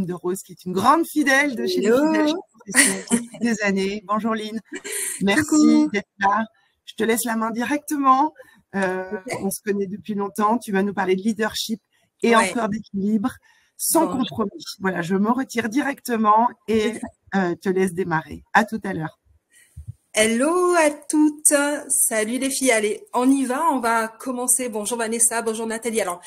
de Rose, qui est une grande fidèle de chez les fidèles Hello, professionnels depuis des années. Bonjour Lynn, merci coucou. d'être là. Je te laisse la main directement. On se connaît depuis longtemps. Tu vas nous parler de leadership et Ouais, encore d'équilibre, sans bon. compromis. Voilà, je me retire directement et te laisse démarrer. À tout à l'heure. Hello à toutes. Salut les filles. Allez, on y va. On va commencer. Bonjour Vanessa, bonjour Nathalie. Alors,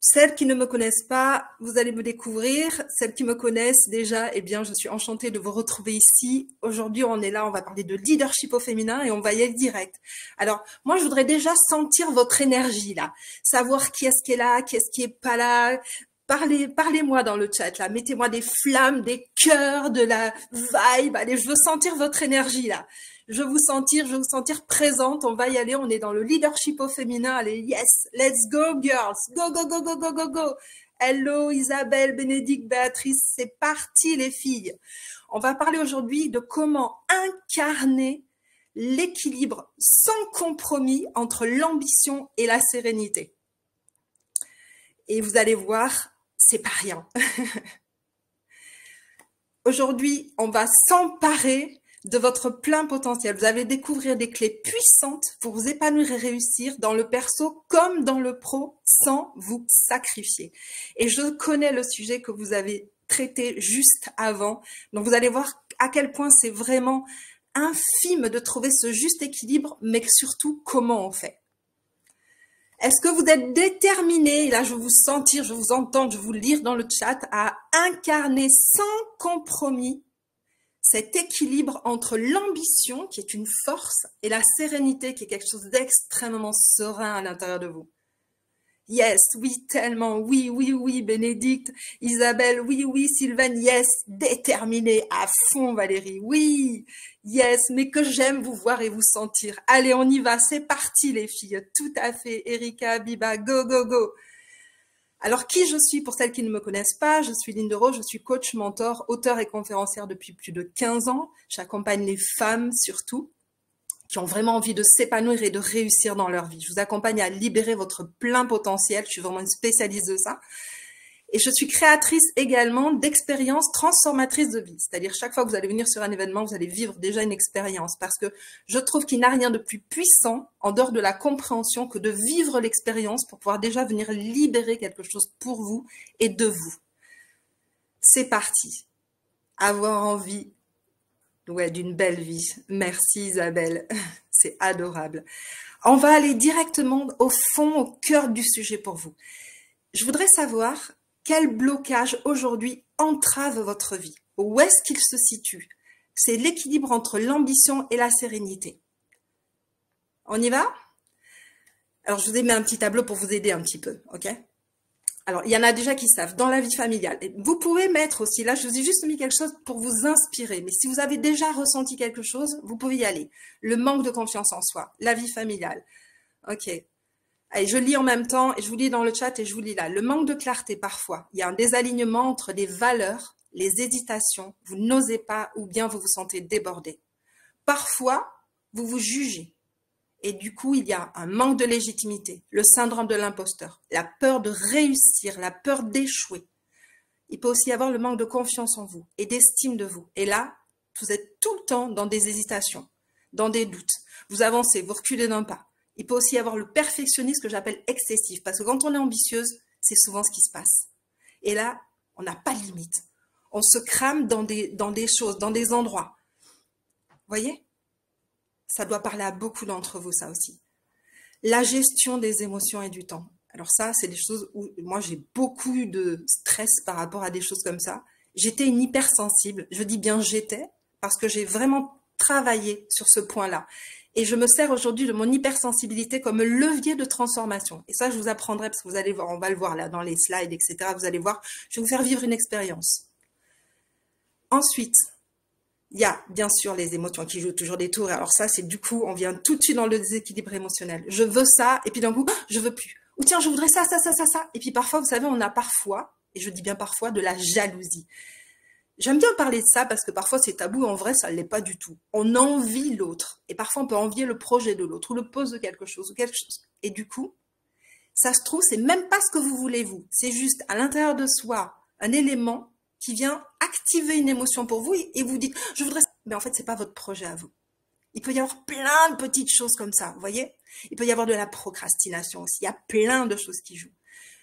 celles qui ne me connaissent pas, vous allez me découvrir. Celles qui me connaissent déjà, eh bien, je suis enchantée de vous retrouver ici. Aujourd'hui, on est là, on va parler de leadership au féminin et on va y aller direct. Alors, moi, je voudrais déjà sentir votre énergie là, savoir qui est-ce qui est là, qui est-ce qui est pas là. Parlez-moi dans le chat là, mettez-moi des flammes, des cœurs, de la vibe. Allez, je veux sentir votre énergie là. Je veux vous sentir présente. On va y aller. On est dans le leadership au féminin. Allez, yes, let's go, girls. Go, go, go, go, go, go, go. Hello, Isabelle, Bénédicte, Béatrice. C'est parti, les filles. On va parler aujourd'hui de comment incarner l'équilibre sans compromis entre l'ambition et la sérénité. Et vous allez voir, c'est pas rien. Aujourd'hui, on va s'emparer de votre plein potentiel. Vous allez découvrir des clés puissantes pour vous épanouir et réussir dans le perso comme dans le pro sans vous sacrifier. Et je connais le sujet que vous avez traité juste avant. Donc, vous allez voir à quel point c'est vraiment infime de trouver ce juste équilibre, mais surtout comment on fait. Est-ce que vous êtes déterminés, et là je veux vous sentir, je veux vous entendre, je veux vous lire dans le chat, à incarner sans compromis cet équilibre entre l'ambition, qui est une force, et la sérénité, qui est quelque chose d'extrêmement serein à l'intérieur de vous? Yes, oui, tellement, oui, oui, oui, Bénédicte, Isabelle, oui, oui, Sylvaine, yes, déterminée, à fond, Valérie, oui, yes, mais que j'aime vous voir et vous sentir. Allez, on y va, c'est parti, les filles, tout à fait, Erika, Biba, go, go, go. Alors, qui je suis pour celles qui ne me connaissent pas? Je suis Lynn de Rose, je suis coach, mentor, auteur et conférencière depuis plus de 15 ans. J'accompagne les femmes surtout qui ont vraiment envie de s'épanouir et de réussir dans leur vie. Je vous accompagne à libérer votre plein potentiel. Je suis vraiment une spécialiste de ça. Et je suis créatrice également d'expériences transformatrices de vie. C'est-à-dire, chaque fois que vous allez venir sur un événement, vous allez vivre déjà une expérience. Parce que je trouve qu'il n'y a rien de plus puissant, en dehors de la compréhension, que de vivre l'expérience pour pouvoir déjà venir libérer quelque chose pour vous et de vous. C'est parti. Avoir envie, ouais, d'une belle vie. Merci Isabelle. C'est adorable. On va aller directement au fond, au cœur du sujet pour vous. Je voudrais savoir quel blocage aujourd'hui entrave votre vie. Où est-ce qu'il se situe? C'est l'équilibre entre l'ambition et la sérénité. On y va? Alors, je vous ai mis un petit tableau pour vous aider un petit peu, ok? Alors, il y en a déjà qui savent, dans la vie familiale. Vous pouvez mettre aussi, là, je vous ai juste mis quelque chose pour vous inspirer. Mais si vous avez déjà ressenti quelque chose, vous pouvez y aller. Le manque de confiance en soi, la vie familiale. Ok. Allez, je lis en même temps et je vous lis dans le chat et je vous lis là. Le manque de clarté parfois. Il y a un désalignement entre les valeurs, les hésitations. Vous n'osez pas ou bien vous vous sentez débordé. Parfois, vous vous jugez. Et du coup, il y a un manque de légitimité, le syndrome de l'imposteur, la peur de réussir, la peur d'échouer. Il peut aussi y avoir le manque de confiance en vous et d'estime de vous. Et là, vous êtes tout le temps dans des hésitations, dans des doutes. Vous avancez, vous reculez d'un pas. Il peut aussi y avoir le perfectionnisme que j'appelle excessif, parce que quand on est ambitieuse, c'est souvent ce qui se passe. Et là, on n'a pas de limite. On se crame dans des choses, dans des endroits. Vous voyez ? Ça doit parler à beaucoup d'entre vous, ça aussi. La gestion des émotions et du temps. Alors ça, c'est des choses où moi, j'ai beaucoup de stress par rapport à des choses comme ça. J'étais une hypersensible. Je dis bien j'étais parce que j'ai vraiment travaillé sur ce point-là. Et je me sers aujourd'hui de mon hypersensibilité comme levier de transformation. Et ça, je vous apprendrai parce que vous allez voir, on va le voir là dans les slides, etc. Vous allez voir, je vais vous faire vivre une expérience. Ensuite, il y a bien sûr les émotions qui jouent toujours des tours. Alors ça, c'est du coup, on vient tout de suite dans le déséquilibre émotionnel. Je veux ça, et puis d'un coup, je veux plus. Ou tiens, je voudrais ça, ça, ça, ça, ça. Et puis parfois, vous savez, on a parfois, et je dis bien parfois, de la jalousie. J'aime bien parler de ça parce que parfois c'est tabou, en vrai, ça ne l'est pas du tout. On envie l'autre. Et parfois, on peut envier le projet de l'autre, ou le pose de quelque chose, ou quelque chose. Et du coup, ça se trouve, c'est même pas ce que vous voulez, vous. C'est juste, à l'intérieur de soi, un élément qui vient activer une émotion pour vous et vous dites « je voudrais… » Mais en fait, c'est pas votre projet à vous. Il peut y avoir plein de petites choses comme ça, vous voyez? Il peut y avoir de la procrastination aussi. Il y a plein de choses qui jouent.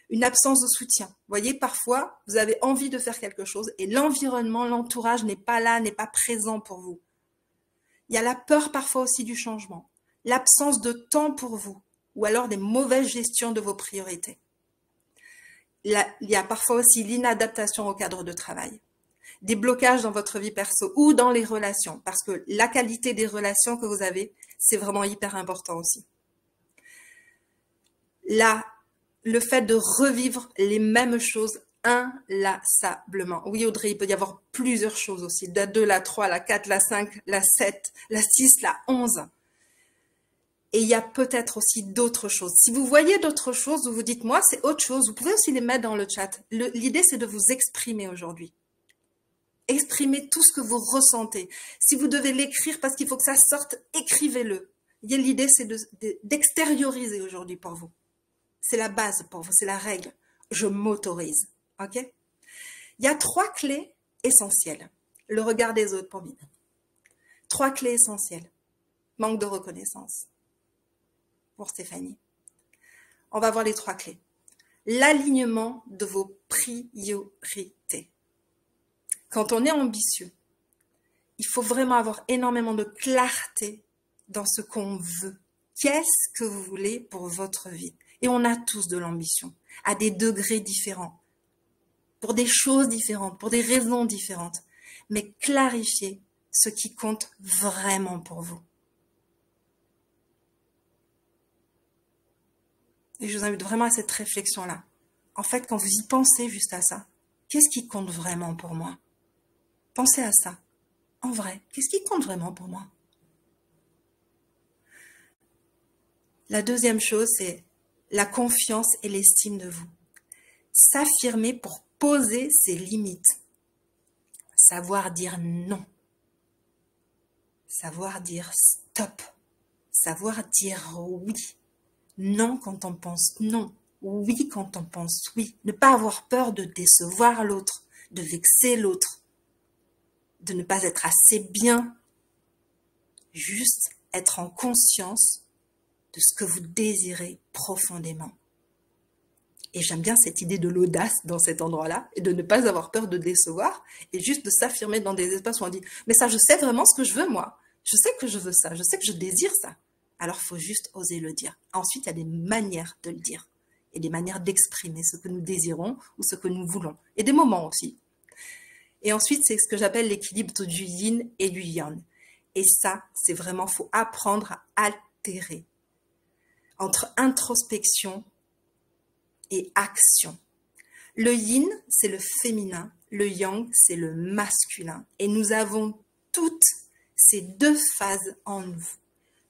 Une absence de soutien. Vous voyez, parfois, vous avez envie de faire quelque chose et l'environnement, l'entourage n'est pas là, n'est pas présent pour vous. Il y a la peur parfois aussi du changement, l'absence de temps pour vous ou alors des mauvaises gestions de vos priorités. Il y a parfois aussi l'inadaptation au cadre de travail, des blocages dans votre vie perso ou dans les relations, parce que la qualité des relations que vous avez, c'est vraiment hyper important aussi. Là, le fait de revivre les mêmes choses inlassablement. Oui, Audrey, il peut y avoir plusieurs choses aussi. La 2, la 3, la 4, la 5, la 7, la 6, la 11. Et il y a peut-être aussi d'autres choses. Si vous voyez d'autres choses, vous vous dites, moi, c'est autre chose. Vous pouvez aussi les mettre dans le chat. L'idée, c'est de vous exprimer aujourd'hui. Exprimez tout ce que vous ressentez. Si vous devez l'écrire parce qu'il faut que ça sorte, écrivez-le. L'idée, c'est d'extérioriser aujourd'hui pour vous. C'est la base pour vous, c'est la règle. Je m'autorise, ok? Il y a 3 clés essentielles. Le regard des autres pour Mine. 3 clés essentielles. Manque de reconnaissance. Pour Stéphanie. On va voir les 3 clés. L'alignement de vos priorités. Quand on est ambitieux, il faut vraiment avoir énormément de clarté dans ce qu'on veut. Qu'est-ce que vous voulez pour votre vie? Et on a tous de l'ambition, à des degrés différents, pour des choses différentes, pour des raisons différentes. Mais clarifiez ce qui compte vraiment pour vous. Et je vous invite vraiment à cette réflexion-là. En fait, quand vous y pensez juste à ça, qu'est-ce qui compte vraiment pour moi? Pensez à ça. En vrai, qu'est-ce qui compte vraiment pour moi? La deuxième chose, c'est la confiance et l'estime de vous. S'affirmer pour poser ses limites. Savoir dire non. Savoir dire stop. Savoir dire oui. Non quand on pense non. Oui quand on pense oui. Ne pas avoir peur de décevoir l'autre, de vexer l'autre, de ne pas être assez bien. Juste être en conscience de ce que vous désirez profondément. Et j'aime bien cette idée de l'audace dans cet endroit-là, et de ne pas avoir peur de décevoir, et juste de s'affirmer dans des espaces où on dit « mais ça, je sais vraiment ce que je veux, moi. Je sais que je veux ça, je sais que je désire ça. » Alors, il faut juste oser le dire. Ensuite, il y a des manières de le dire, et des manières d'exprimer ce que nous désirons ou ce que nous voulons, et des moments aussi. Et ensuite, c'est ce que j'appelle l'équilibre du yin et du yang. Et ça, c'est vraiment, faut apprendre à altérer entre introspection et action. Le yin, c'est le féminin, le yang, c'est le masculin. Et nous avons toutes ces 2 phases en nous,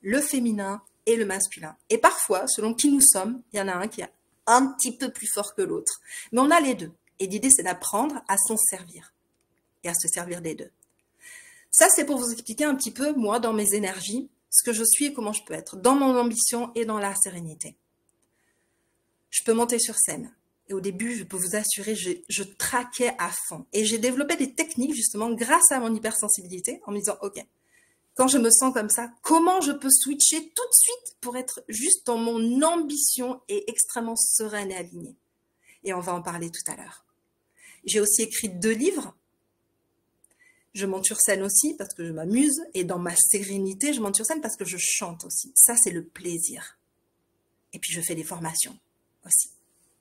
le féminin et le masculin. Et parfois, selon qui nous sommes, il y en a un qui est un petit peu plus fort que l'autre. Mais on a les 2. Et l'idée, c'est d'apprendre à s'en servir et à se servir des 2. Ça, c'est pour vous expliquer un petit peu, moi, dans mes énergies, ce que je suis et comment je peux être, dans mon ambition et dans la sérénité. Je peux monter sur scène. Et au début, je peux vous assurer, je traquais à fond. Et j'ai développé des techniques, justement, grâce à mon hypersensibilité, en me disant, OK, quand je me sens comme ça, comment je peux switcher tout de suite pour être juste dans mon ambition et extrêmement sereine et alignée. Et on va en parler tout à l'heure. J'ai aussi écrit 2 livres. Je monte sur scène aussi parce que je m'amuse. Et dans ma sérénité, je monte sur scène parce que je chante aussi. Ça, c'est le plaisir. Et puis, je fais des formations aussi.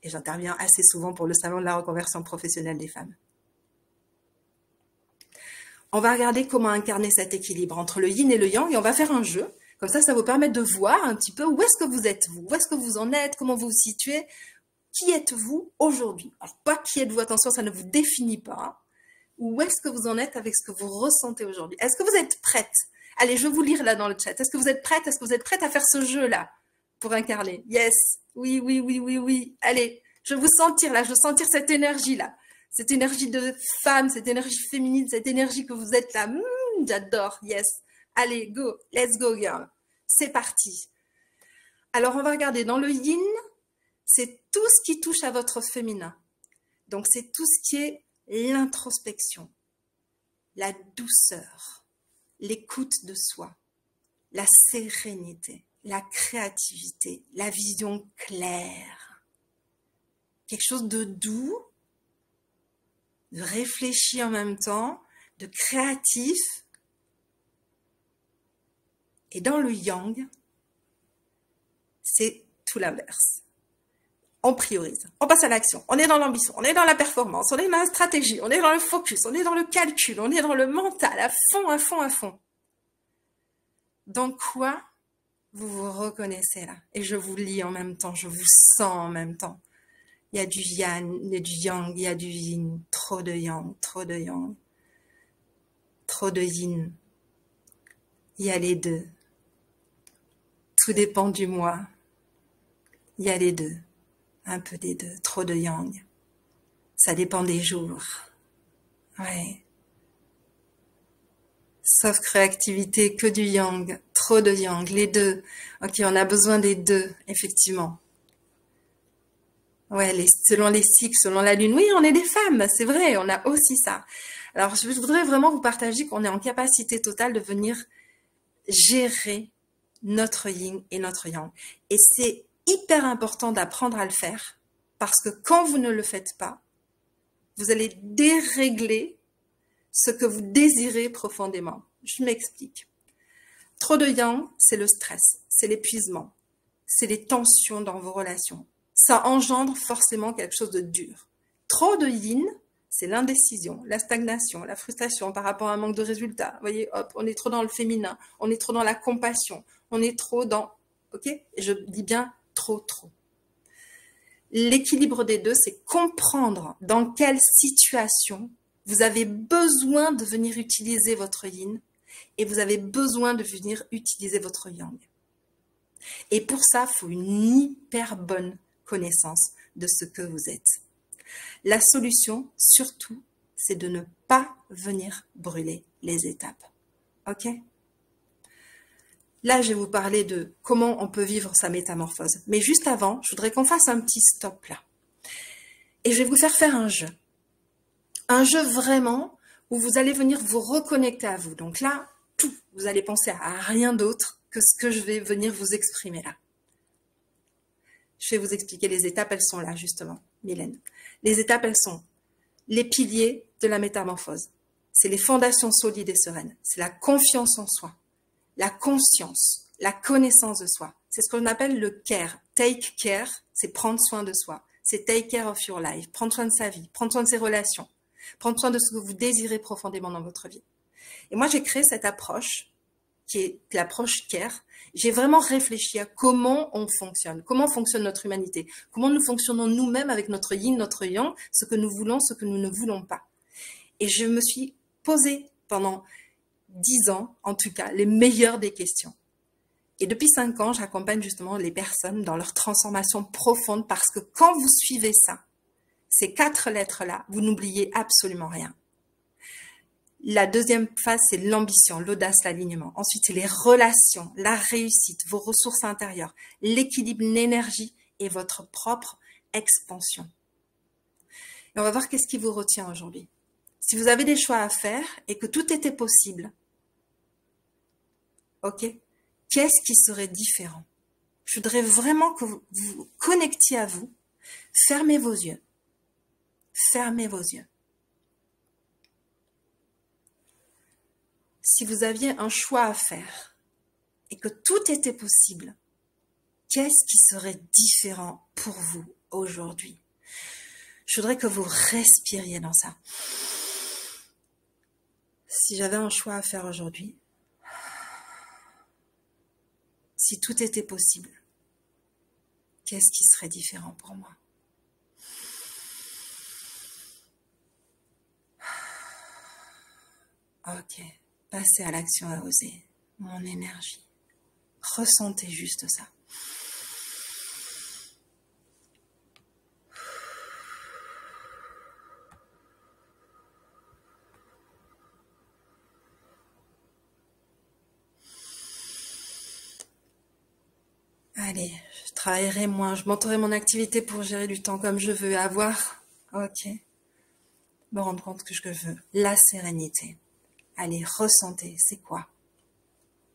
Et j'interviens assez souvent pour le salon de la reconversion professionnelle des femmes. On va regarder comment incarner cet équilibre entre le yin et le yang et on va faire un jeu. Comme ça, ça vous permet de voir un petit peu où est-ce que vous êtes vous, où est-ce que vous en êtes, comment vous vous situez, qui êtes-vous aujourd'hui. Alors, pas qui êtes-vous, attention, ça ne vous définit pas. Où est-ce que vous en êtes avec ce que vous ressentez aujourd'hui? Est-ce que vous êtes prête? Allez, je vais vous lire là dans le chat. Est-ce que vous êtes prête? Est-ce que vous êtes prête à faire ce jeu-là pour incarner? Yes. Oui, oui, oui, oui, oui. Allez, je veux vous sentir là, je veux sentir cette énergie-là. Cette énergie de femme, cette énergie féminine, cette énergie que vous êtes là. J'adore, yes. Allez, go, let's go, girl. C'est parti. Alors, on va regarder dans le yin, c'est tout ce qui touche à votre féminin. Donc, c'est tout ce qui est l'introspection, la douceur, l'écoute de soi, la sérénité, la créativité, la vision claire. Quelque chose de doux, de réfléchi en même temps, de créatif. Et dans le yang, c'est tout l'inverse. On priorise, on passe à l'action, on est dans l'ambition, on est dans la performance, on est dans la stratégie, on est dans le focus, on est dans le calcul, on est dans le mental, à fond, à fond, à fond. Dans quoi vous vous reconnaissez là? Et je vous lis en même temps, je vous sens en même temps. Il y a du yang, il y a du yang, il y a du yin, trop de yang, trop de yang, trop de yin. Il y a les deux. Tout dépend du moi. Il y a les deux. Un peu des deux. Trop de yang. Ça dépend des jours. Ouais. Sauf réactivité, que du yang. Trop de yang. Les deux. Ok, on a besoin des deux, effectivement. Ouais, selon les cycles, selon la lune. Oui, on est des femmes, c'est vrai, on a aussi ça. Alors, je voudrais vraiment vous partager qu'on est en capacité totale de venir gérer notre yin et notre yang. Et c'est hyper important d'apprendre à le faire parce que quand vous ne le faites pas, vous allez dérégler ce que vous désirez profondément. Je m'explique. Trop de yang, c'est le stress, c'est l'épuisement, c'est les tensions dans vos relations. Ça engendre forcément quelque chose de dur. Trop de yin, c'est l'indécision, la stagnation, la frustration par rapport à un manque de résultats. Vous voyez, hop, on est trop dans le féminin, on est trop dans la compassion, on est trop dans... Ok? Et je dis bien trop. L'équilibre des deux, c'est comprendre dans quelle situation vous avez besoin de venir utiliser votre yin et vous avez besoin de venir utiliser votre yang. Et pour ça, il faut une hyper bonne connaissance de ce que vous êtes. La solution, surtout, c'est de ne pas venir brûler les étapes. Ok? Là, je vais vous parler de comment on peut vivre sa métamorphose. Mais juste avant, je voudrais qu'on fasse un petit stop là. Et je vais vous faire un jeu. Un jeu vraiment où vous allez venir vous reconnecter à vous. Donc là, tout, vous allez penser à rien d'autre que ce que je vais venir vous exprimer là. Je vais vous expliquer les étapes, elles sont là justement, Mylène. Les étapes, elles sont les piliers de la métamorphose. C'est les fondations solides et sereines. C'est la confiance en soi, la conscience, la connaissance de soi. C'est ce qu'on appelle le care. Take care, c'est prendre soin de soi. C'est take care of your life, prendre soin de sa vie, prendre soin de ses relations, prendre soin de ce que vous désirez profondément dans votre vie. Et moi, j'ai créé cette approche qui est l'approche care. J'ai vraiment réfléchi à comment on fonctionne notre humanité, comment nous fonctionnons nous-mêmes avec notre yin, notre yang, ce que nous voulons, ce que nous ne voulons pas. Et je me suis posé pendant 10 ans, en tout cas, les meilleures des questions. Et depuis 5 ans, j'accompagne justement les personnes dans leur transformation profonde parce que quand vous suivez ça, ces 4 lettres-là, vous n'oubliez absolument rien. La deuxième phase, c'est l'ambition, l'audace, l'alignement. Ensuite, c'est les relations, la réussite, vos ressources intérieures, l'équilibre, l'énergie et votre propre expansion. Et on va voir qu'est-ce qui vous retient aujourd'hui. Si vous avez des choix à faire et que tout était possible, ok, qu'est-ce qui serait différent? Je voudrais vraiment que vous vous connectiez à vous. Fermez vos yeux. Fermez vos yeux. Si vous aviez un choix à faire et que tout était possible, qu'est-ce qui serait différent pour vous aujourd'hui? Je voudrais que vous respiriez dans ça. Si j'avais un choix à faire aujourd'hui, si tout était possible, qu'est-ce qui serait différent pour moi? Ok. Passez à l'action à oser, mon énergie. Ressentez juste ça. Allez, je travaillerai moins, je monterai mon activité pour gérer du temps comme je veux avoir. Ok. me rendre compte que je veux la sérénité. Allez, ressentez, c'est quoi?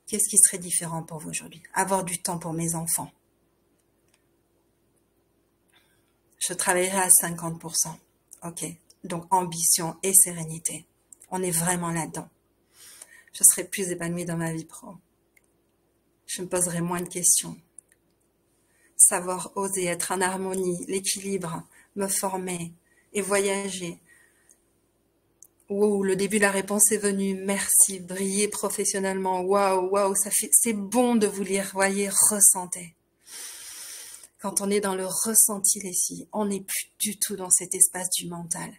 Qu'est-ce qui serait différent pour vous aujourd'hui? Avoir du temps pour mes enfants. Je travaillerai à 50%. Ok, donc ambition et sérénité. On est vraiment là-dedans. Je serai plus épanouie dans ma vie pro. Je me poserai moins de questions. Savoir oser être en harmonie, l'équilibre, me former et voyager. Wow, le début de la réponse est venu. Merci, briller professionnellement. Waouh, waouh, c'est bon de vous lire. Voyez, ressentez. Quand on est dans le ressenti, les filles, on n'est plus du tout dans cet espace du mental.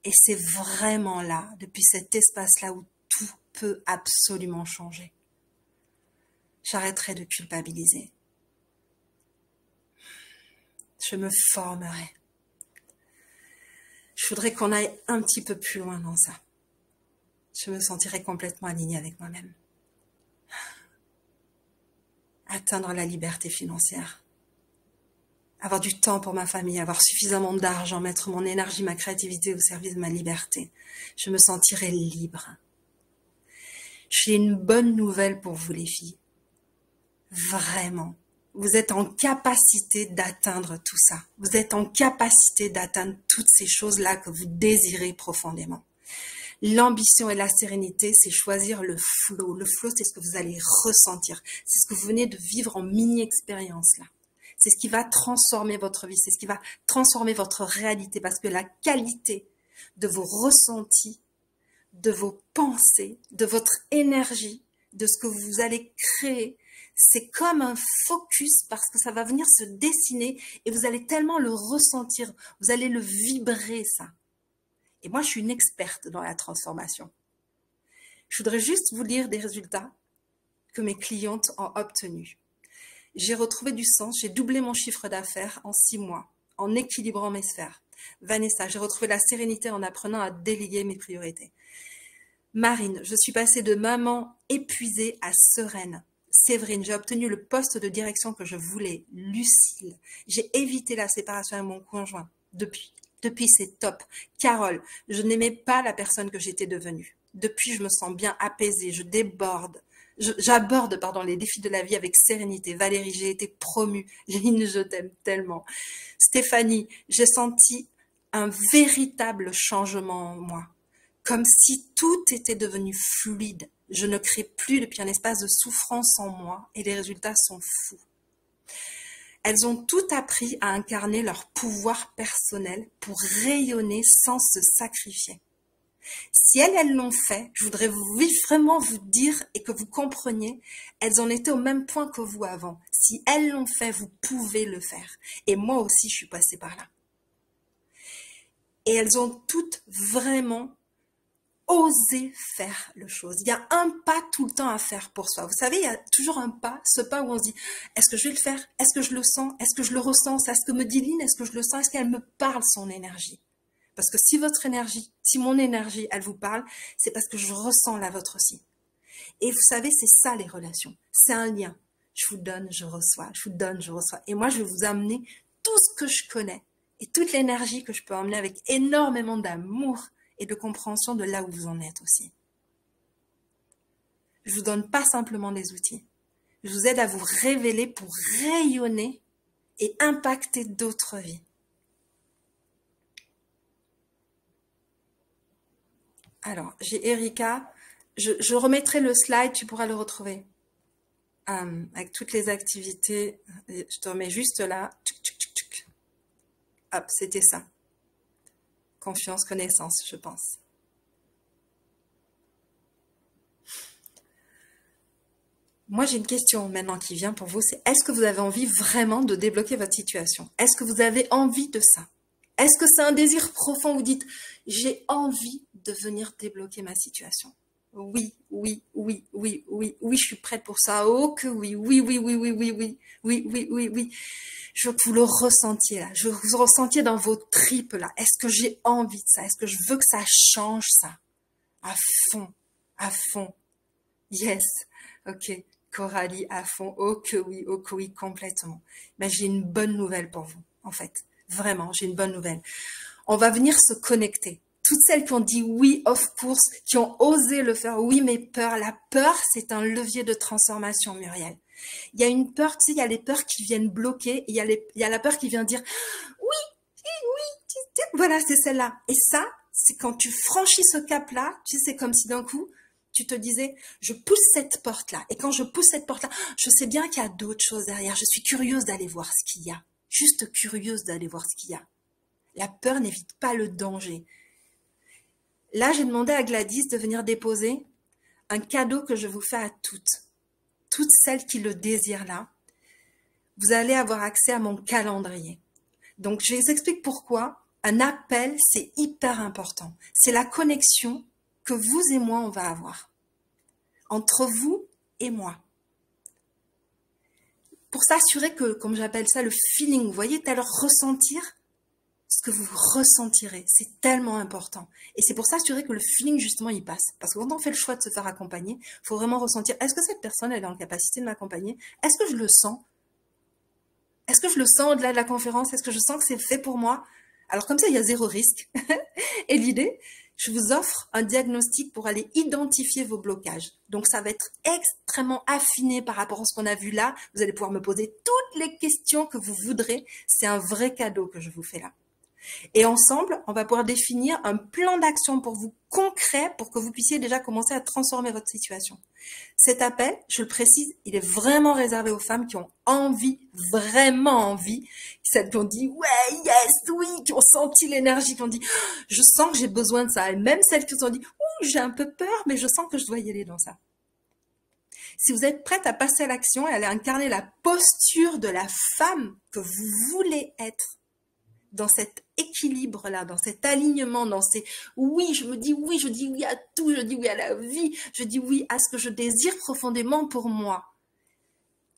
Et c'est vraiment là, depuis cet espace-là, où tout peut absolument changer. J'arrêterai de culpabiliser. Je me formerai. Je voudrais qu'on aille un petit peu plus loin dans ça. Je me sentirai complètement alignée avec moi-même. Atteindre la liberté financière. Avoir du temps pour ma famille, avoir suffisamment d'argent, mettre mon énergie, ma créativité au service de ma liberté. Je me sentirai libre. J'ai une bonne nouvelle pour vous les filles. Vraiment. Vous êtes en capacité d'atteindre tout ça. Vous êtes en capacité d'atteindre toutes ces choses-là que vous désirez profondément. L'ambition et la sérénité, c'est choisir le flow. Le flow, c'est ce que vous allez ressentir. C'est ce que vous venez de vivre en mini-expérience là. C'est ce qui va transformer votre vie. C'est ce qui va transformer votre réalité. Parce que la qualité de vos ressentis, de vos pensées, de votre énergie, de ce que vous allez créer, c'est comme un focus parce que ça va venir se dessiner et vous allez tellement le ressentir, vous allez le vibrer ça. Et moi, je suis une experte dans la transformation. Je voudrais juste vous lire des résultats que mes clientes ont obtenus. J'ai retrouvé du sens, j'ai doublé mon chiffre d'affaires en 6 mois, en équilibrant mes sphères. Vanessa, j'ai retrouvé la sérénité en apprenant à déléguer mes priorités. Marine, je suis passée de maman épuisée à sereine. Séverine, j'ai obtenu le poste de direction que je voulais. Lucille, j'ai évité la séparation avec mon conjoint. Depuis, c'est top. Carole, je n'aimais pas la personne que j'étais devenue. Depuis, je me sens bien apaisée, j'aborde les défis de la vie avec sérénité. Valérie, j'ai été promue. Jeline, je t'aime tellement. Stéphanie, j'ai senti un véritable changement en moi. Comme si tout était devenu fluide. Je ne crée plus depuis un espace de souffrance en moi et les résultats sont fous. Elles ont tout appris à incarner leur pouvoir personnel pour rayonner sans se sacrifier. Si elles l'ont fait, je voudrais vraiment vous dire et que vous compreniez, elles en étaient au même point que vous avant. Si elles l'ont fait, vous pouvez le faire. Et moi aussi, je suis passée par là. Et elles ont toutes vraiment osé faire le chose. Il y a un pas tout le temps à faire pour soi. Vous savez, il y a toujours un pas, ce pas où on se dit, est-ce que je vais le faire? Est-ce que je le sens? Est-ce que je le ressens? Est-ce que me dit Lynn? Est-ce que je le sens? Est-ce qu'elle me parle son énergie? Parce que si votre énergie, si mon énergie, elle vous parle, c'est parce que je ressens la vôtre aussi. Et vous savez, c'est ça les relations. C'est un lien. Je vous donne, je reçois. Je vous donne, je reçois. Et moi, je vais vous amener tout ce que je connais et toute l'énergie que je peux emmener avec énormément d'amour et de compréhension de là où vous en êtes aussi. Je vous donne pas simplement des outils. Je vous aide à vous révéler pour rayonner et impacter d'autres vies. Alors, j'ai Erika. Je remettrai le slide, tu pourras le retrouver. Avec toutes les activités. Je te remets juste là. Hop, c'était ça. Confiance, connaissance, je pense. Moi, j'ai une question maintenant qui vient pour vous. C'est est-ce que vous avez envie vraiment de débloquer votre situation? Est-ce que vous avez envie de ça? Est-ce que c'est un désir profond? Vous dites, j'ai envie de venir débloquer ma situation. Oui, oui, oui, oui, oui, oui, je suis prête pour ça. Oh que oui, oui, oui, oui, oui, oui, oui, oui, oui, oui, oui. Je veux que vous le ressentiez là. Je veux que vous le ressentiez dans vos tripes là. Est-ce que j'ai envie de ça? Est-ce que je veux que ça change ça? À fond, à fond. Yes, ok. Coralie, à fond. Oh que oui, complètement. Mais j'ai une bonne nouvelle pour vous, en fait. Vraiment, j'ai une bonne nouvelle. On va venir se connecter toutes celles qui ont dit oui, of course, qui ont osé le faire. Oui, mais peur, la peur, c'est un levier de transformation, Muriel. Il y a une peur, tu sais, il y a les peurs qui viennent bloquer, et il y a la peur qui vient dire oui, voilà, c'est celle-là. Et ça, c'est quand tu franchis ce cap-là, tu sais, c'est comme si d'un coup, tu te disais, je pousse cette porte-là. Et quand je pousse cette porte-là, je sais bien qu'il y a d'autres choses derrière. Je suis curieuse d'aller voir ce qu'il y a. Juste curieuse d'aller voir ce qu'il y a. La peur n'évite pas le danger. Là, j'ai demandé à Gladys de venir déposer un cadeau que je vous fais à toutes celles qui le désirent là. Vous allez avoir accès à mon calendrier. Donc, je vous explique pourquoi un appel, c'est hyper important. C'est la connexion que vous et moi, on va avoir. Entre vous et moi. Pour s'assurer que, comme j'appelle ça, le feeling, vous voyez, tel ressentir ce que vous ressentirez. C'est tellement important. Et c'est pour s'assurer que le feeling, justement, il passe. Parce que quand on fait le choix de se faire accompagner, il faut vraiment ressentir, est-ce que cette personne, elle est en capacité de m'accompagner? Est-ce que je le sens? Est-ce que je le sens au-delà de la conférence? Est-ce que je sens que c'est fait pour moi? Alors comme ça, il y a zéro risque. Et l'idée, je vous offre un diagnostic pour aller identifier vos blocages. Donc ça va être extrêmement affiné par rapport à ce qu'on a vu là. Vous allez pouvoir me poser toutes les questions que vous voudrez. C'est un vrai cadeau que je vous fais là. Et ensemble, on va pouvoir définir un plan d'action pour vous concret pour que vous puissiez déjà commencer à transformer votre situation. Cet appel, je le précise, il est vraiment réservé aux femmes qui ont envie, vraiment envie, celles qui ont dit ouais, yes, oui, qui ont senti l'énergie, qui ont dit je sens que j'ai besoin de ça. Et même celles qui ont dit j'ai un peu peur, mais je sens que je dois y aller dans ça. Si vous êtes prête à passer à l'action et à aller incarner la posture de la femme que vous voulez être, dans cet équilibre-là, dans cet alignement, dans ces oui, je me dis oui, je dis oui à tout, je dis oui à la vie, je dis oui à ce que je désire profondément pour moi.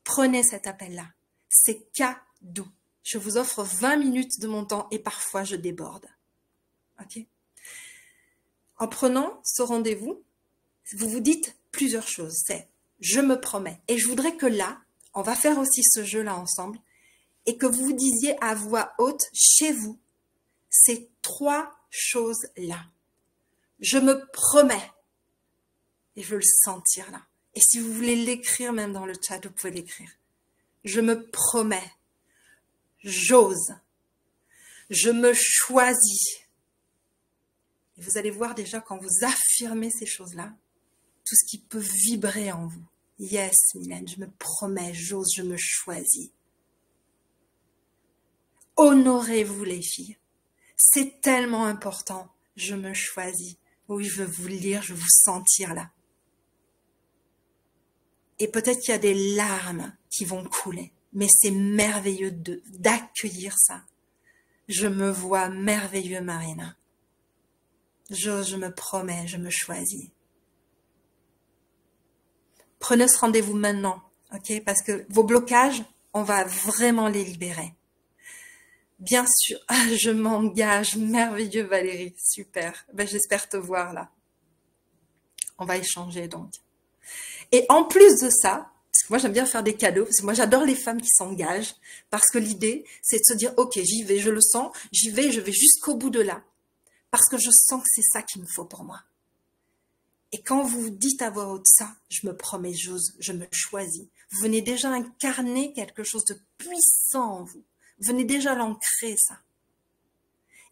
Prenez cet appel-là. C'est cadeau. Je vous offre 20 minutes de mon temps et parfois je déborde. Ok? En prenant ce rendez-vous, vous vous dites plusieurs choses. C'est je me promets. Et je voudrais que là, on va faire aussi ce jeu-là ensemble. Et que vous vous disiez à voix haute chez vous ces trois choses-là. Je me promets. Et je veux le sentir là. Et si vous voulez l'écrire même dans le chat, vous pouvez l'écrire. Je me promets. J'ose. Je me choisis. Et vous allez voir déjà quand vous affirmez ces choses-là, tout ce qui peut vibrer en vous. Yes, Mylène, je me promets, j'ose, je me choisis. Honorez-vous les filles. C'est tellement important. Je me choisis. Oui, je veux vous lire, je veux vous sentir là. Et peut-être qu'il y a des larmes qui vont couler. Mais c'est merveilleux d'accueillir ça. Je me vois merveilleux, Marina. Je me promets, je me choisis. Prenez ce rendez-vous maintenant, ok? Parce que vos blocages, on va vraiment les libérer. Bien sûr, je m'engage. Merveilleux, Valérie. Super. Ben, j'espère te voir là. On va échanger donc. Et en plus de ça, parce que moi j'aime bien faire des cadeaux, parce que moi j'adore les femmes qui s'engagent, parce que l'idée, c'est de se dire, ok, j'y vais, je le sens, j'y vais, je vais jusqu'au bout de là. Parce que je sens que c'est ça qu'il me faut pour moi. Et quand vous dites à voix haute ça, je me promets, j'ose, je me choisis. Vous venez déjà incarner quelque chose de puissant en vous. Venez déjà l'ancrer, ça.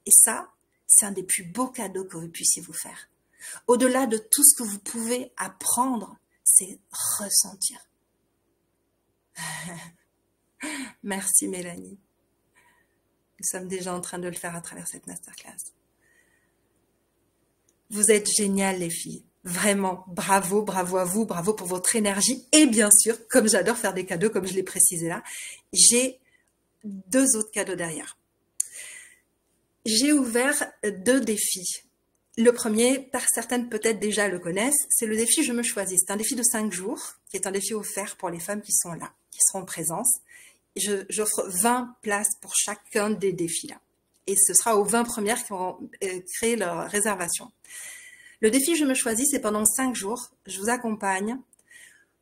Et ça, c'est un des plus beaux cadeaux que vous puissiez vous faire. Au-delà de tout ce que vous pouvez apprendre, c'est ressentir. Merci Mélanie. Nous sommes déjà en train de le faire à travers cette masterclass. Vous êtes géniales les filles. Vraiment, bravo, bravo à vous, bravo pour votre énergie. Et bien sûr, comme j'adore faire des cadeaux, comme je l'ai précisé là, j'ai 2 autres cadeaux derrière. J'ai ouvert 2 défis. Le premier, certaines peut-être déjà le connaissent, c'est le défi Je me choisis. C'est un défi de 5 jours, qui est un défi offert pour les femmes qui sont là, qui seront en présence. J'offre 20 places pour chacun des défis là. Et ce sera aux 20 premières qui auront créé leur réservation. Le défi Je me choisis, c'est pendant 5 jours, je vous accompagne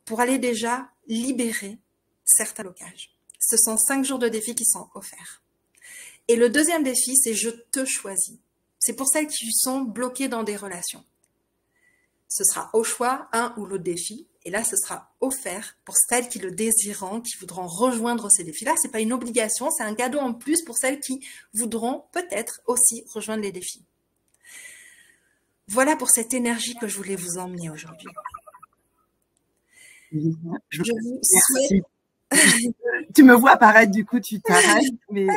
pour aller déjà libérer certains blocages. Ce sont 5 jours de défi qui sont offerts. Et le deuxième défi, c'est Je te choisis. C'est pour celles qui sont bloquées dans des relations. Ce sera au choix, un ou l'autre défi. Et là, ce sera offert pour celles qui le désireront, qui voudront rejoindre ces défis-là. C'est pas une obligation, c'est un cadeau en plus pour celles qui voudront peut-être aussi rejoindre les défis. Voilà pour cette énergie que je voulais vous emmener aujourd'hui. Je vous souhaite... Tu me vois apparaître, du coup, tu t'arrêtes. Mais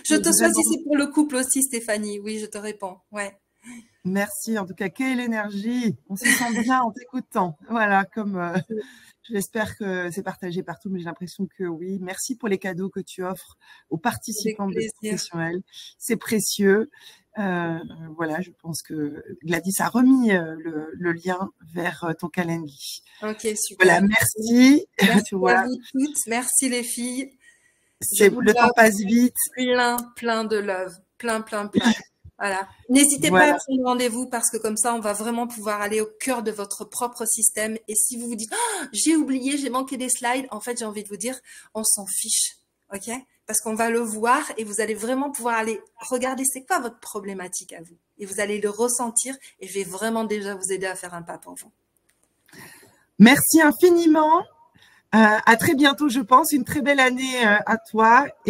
je te souhaite si c'est pour le couple aussi, Stéphanie. Oui, je te réponds. Ouais. Merci. En tout cas, quelle énergie. On se sent bien en t'écoutant. Voilà, comme j'espère que c'est partagé partout, mais j'ai l'impression que oui. Merci pour les cadeaux que tu offres aux participants de Professionnels. C'est précieux. Voilà, je pense que Gladys a remis le lien vers ton calendrier. Ok, super. Voilà, merci. Merci tu vois. à vous toutes. Merci les filles. Le temps passe vite. Plein de love. Plein. Voilà. N'hésitez pas à prendre rendez-vous parce que comme ça, on va vraiment pouvoir aller au cœur de votre propre système. Et si vous vous dites, oh, j'ai oublié, j'ai manqué des slides, en fait, j'ai envie de vous dire, on s'en fiche. OK? Parce qu'on va le voir et vous allez vraiment pouvoir aller regarder c'est quoi votre problématique à vous. Et vous allez le ressentir et je vais vraiment déjà vous aider à faire un pas pour vous. Merci infiniment. À très bientôt, je pense. Une très belle année à toi. Et